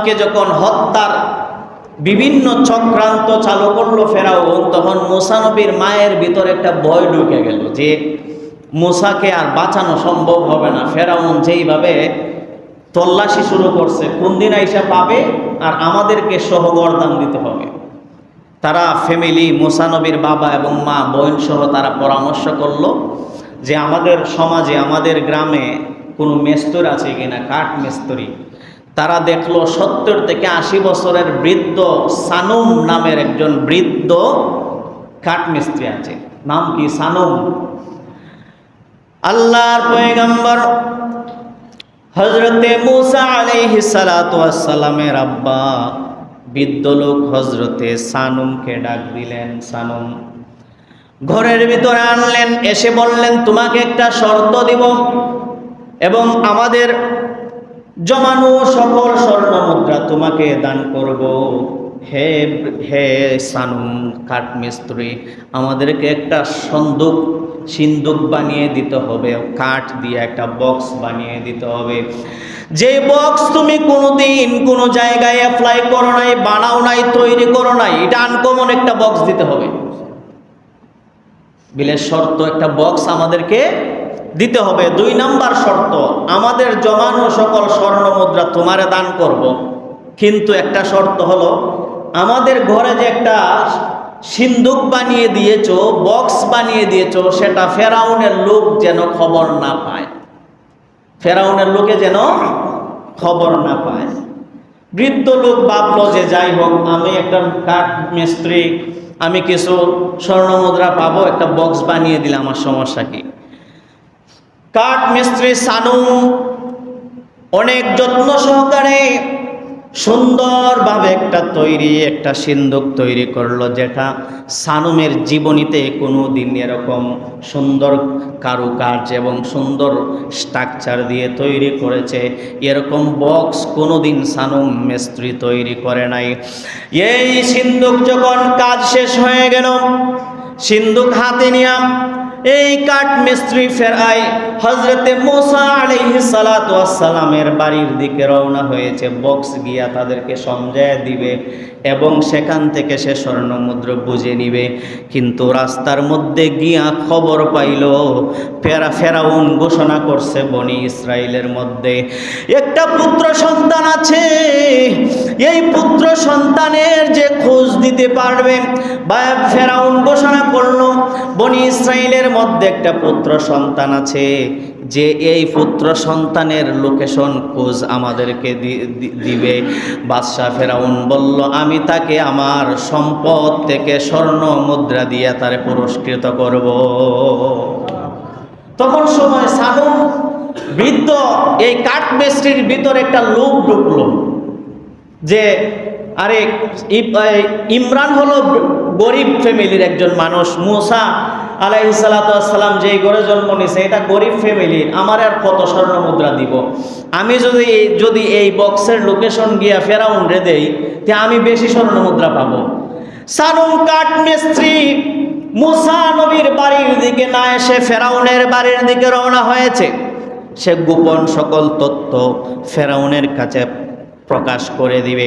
সন্তানকে যখন হত্যার বিভিন্ন চক্রান্ত চালু করলো ফেরাউন, তখন মুসা নবীর মায়ের ভিতরে একটা ভয় ঢুকে গেল যে মুসাকে আর বাঁচানো সম্ভব হবে না। ফেরাউন যেইভাবে তল্লাশি শুরু করছে, কোন দিন আইসা পাবে আর আমাদেরকে সহগরদান দিতে হবে। তারা ফ্যামিলি, মুসা নবীর বাবা এবং মা, বোন সহ তারা পরামর্শ করলো যে আমাদের সমাজে, আমাদের গ্রামে কোনো মেস্তর আছে কিনা, কাঠ মিস্ত্রি। তারা দেখলো 70 থেকে 80 বছরের বৃদ্ধ সানুম নামের একজন বৃদ্ধ কাঠ মিস্ত্রি আছে। নাম কি? সানুম। আল্লাহর পয়গম্বর হযরতে মুসা আলাইহিস সালাতু ওয়াস সালামের আব্বা বৃদ্ধ লোক হযরতে সানুমকে ডাক দিলেন। সানুম ঘরের ভিতরে আনলেন, এসে বললেন, তোমাকে একটা শর্ত দিব এবং আমাদের জমানো সকল স্বর্ণ মুদ্রা তোমাকে দান করব। হে হে সানুম কাঠ মিস্ত্রি, আমাদেরকে একটা সিন্দুক বানিয়ে দিতে হবে, কাঠ দিয়ে একটা বক্স বানিয়ে দিতে হবে। যে বক্স তুমি কোনোদিন কোনো জায়গায় অ্যাপ্লাই করো নাই, বানাও নাই, তৈরি করো নাই, এটা আনকমন একটা বক্স দিতে হবে। বিলের শর্ত, একটা বক্স আমাদেরকে দিতে হবে। 2 নাম্বার শর্ত, আমাদের জমানো সকল স্বর্ণ মুদ্রা তোমারে দান করব, কিন্তু একটা শর্ত হলো আমাদের ঘরে যে একটা সিন্দুক বানিয়ে দিয়েছো, বক্স বানিয়ে দিয়েছো, সেটা ফেরাউনের লোক যেন খবর না পায়, ফেরাউনের লোকে যেন খবর না পায়। বৃদ্ধ লোক ভাবলো যে যাই হোক, আমি একটা কাঠ মিস্ত্রি, আমি কিছু স্বর্ণ মুদ্রা পাবো, একটা বক্স বানিয়ে দিলে আমার সমস্যা কি। কাঠ মিস্ত্রি সানুম অনেক যত্ন সহকারে সুন্দরভাবে একটা সিন্দুক তৈরি করলো, যেটা সানুমের জীবনীতে কোনো দিন এরকম সুন্দর কারুকার্য এবং সুন্দর স্ট্রাকচার দিয়ে তৈরি করেছে, এরকম বক্স কোনো দিন সানুম মিস্ত্রি তৈরি করে নাই। এই সিন্দুক যখন কাজ শেষ হয়ে গেল, সিন্দুক হাতে নিয়ে এই কাঠ মিস্ত্রি ফেরাই হযরতে মুসা আলাইহিস সালাতু ওয়াস সালামের বাড়ির দিকে রওনা হয়েছে। বক্স গিয়া তাদেরকে সমঝায় দিবে এবং সেখান থেকে সে স্বর্ণ মুদ্রা বুঝে নিবে। কিন্তু রাস্তার মধ্যে গিয়া খবর পাইল ফেরাউন ঘোষণা করছে বনি ইসরাইলের মধ্যে একটা পুত্র সন্তান আছে, এই পুত্র সন্তানের যে খোঁজ দিতে পারবে। ফেরাউন ঘোষণা করলো বনি ইসরাইলের মধ্যে একটা পুত্র সন্তান আছে, যে এই পুত্র সন্তানের লোকেশন খোঁজ আমাদেরকে দিবে। বাদশাহ ফেরাউন বলল, আমি তাকে আমার সম্পদ থেকে স্বর্ণ মুদ্রা দিয়ে তারে পুরস্কৃত করব। তখন সময় সানুম বৃদ্ধ এই কাঠ মিস্ত্রির ভিতরে একটা লোক ঢুকলো যে আরে ইমরান হলো গরিব ফ্যামিলির একজন মানুষ, মুসা আলাইহিস সালাতু ওয়াস সালাম যেই ঘরে জন্ম নিয়েছে এটা গরিব ফ্যামিলির, আমার আর কত স্বর্ণ মুদ্রা দিব, আমি যদি এই বক্সের লোকেশন গিয়া ফেরাউন রে দেই তে আমি বেশি স্বর্ণ মুদ্রা পাবো। সানুম কাঠ মিস্ত্রি মুসা নবীর বাড়ির দিকে না এসে ফেরাউনের বাড়ির দিকে রওনা হয়েছে। সে গোপন সকল তথ্য ফেরাউনের কাছে প্রকাশ করে দিবে।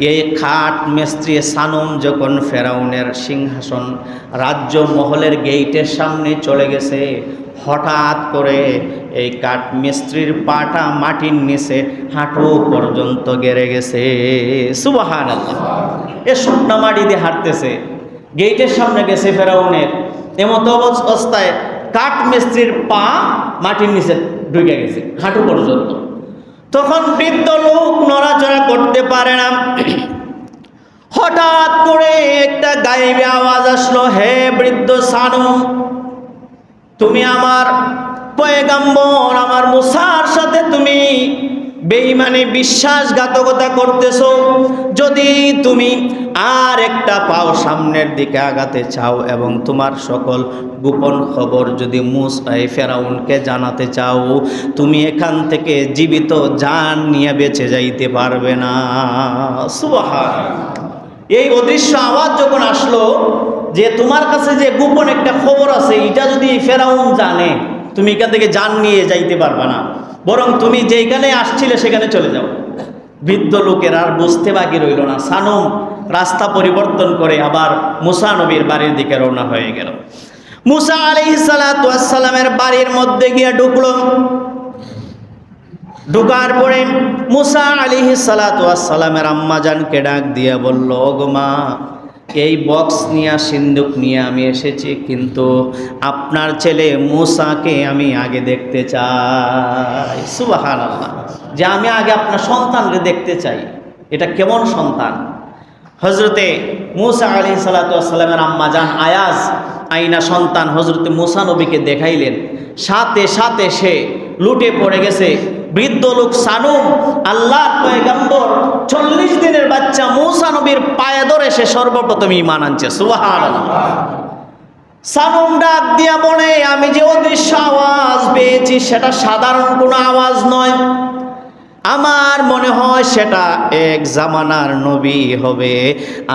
এই কাঠ মিস্ত্রি সানুম যখন ফেরাউনের সিংহাসন রাজ্য মহলের গেইটের সামনে চলে গেছে, হঠাৎ করে এই কাঠ মিস্ত্রির পাটা মাটির নিচে হাঁটু পর্যন্ত গেড়ে গেছে। সুবহানাল্লাহ! এ শুকনা মাটি দিয়ে হাঁটতেছে, গেইটের সামনে গেছে ফেরাউনের, এমত অবস্থায় কাঠ মিস্ত্রির পা মাটির নিচে ঢুকে গেছে হাঁটু পর্যন্ত। তখন বৃদ্ধ লোক নড়াচড়া করতে পারে না। হঠাৎ করে একটা গায়েবী আওয়াজ আসলো, হে বৃদ্ধ সানুম, তুমি আমার পয়গম্বর আমার মুসার সাথে তুমি বেঈমানি বিশ্বাসঘাতকতা করতেছো। যদি তুমি আর একটা পাও সামনের দিকে আগাতে চাও এবং তোমার সকল গোপন খবর যদি ফেরাউনকে জানাতে চাও, তুমি এখান থেকে জীবিত জান নিয়ে বেঁচে যাইতে পারবে না। সুবহানাল্লাহ! এই অদৃশ্য আওয়াজ যখন আসলো যে তোমার কাছে যে গোপন একটা খবর আছে, এটা যদি ফেরাউন জানে তুমি এখান থেকে জান নিয়ে যাইতে পারবে না, বরং তুমি যেখানে আসছিলে সেখানে চলে যাও। বৃদ্ধ লোকের আর বুঝতে বাকি রইল না। সানুম রাস্তা পরিবর্তন করে আবার মুসা নবীর বাড়ির দিকে রওনা হয়ে গেল। মুসা আলাইহিস সালাতু ওয়াস সালামের বাড়ির মধ্যে গিয়ে ঢুকলো। ঢুকার পরে মুসা আলাইহিস সালাতু ওয়াস সালামের আম্মা জানকে ডাক দিয়ে বলল, ওগো মা, এই বক্স নিয়ে সিন্দুক নিয়ে আমি এসেছি, কিন্তু আপনার ছেলে মুসাকে আমি আগে দেখতে চাই। সুবহানাল্লাহ, যে আমি আগে আপনার সন্তানকে দেখতে চাই। এটা কেমন সন্তান? হজরতে মুসা আলাইহিস সালাতু ওয়াস সালামের আম্মা জান আয়াজ আইনা সন্তান হজরতে মুসা নবীকে দেখাইলেন। সাথে সাথে সে লুটে পড়ে গেছে। বৃদ্ধ লোক সানুম আল্লাহর পয়গম্বর 40 দিনের বাচ্চা মুসা নবীর পায়ে ধরে সে সর্বপ্রথম ঈমান আনছে। সুবহানাল্লাহ। সানুম ডাক দিয়া বলে, আমি যে অদৃশ্য আওয়াজ পেয়েছি সেটা সাধারণ কোনো আওয়াজ নয়, আমার মনে হয় সেটা এক জামানার নবী হবে।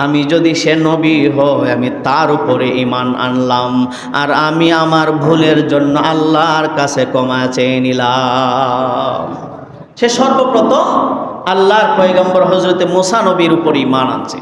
আমি যদি সে নবী হয় আমি তার উপরে ঈমান আনলাম, আর আমি আমার ভুলের জন্য আল্লাহর কাছে ক্ষমা চেয়ে নিলাম। সে সর্বপ্রথম আল্লাহর পয়গম্বর হযরতে মুসা নবীর উপর ঈমান আনছে।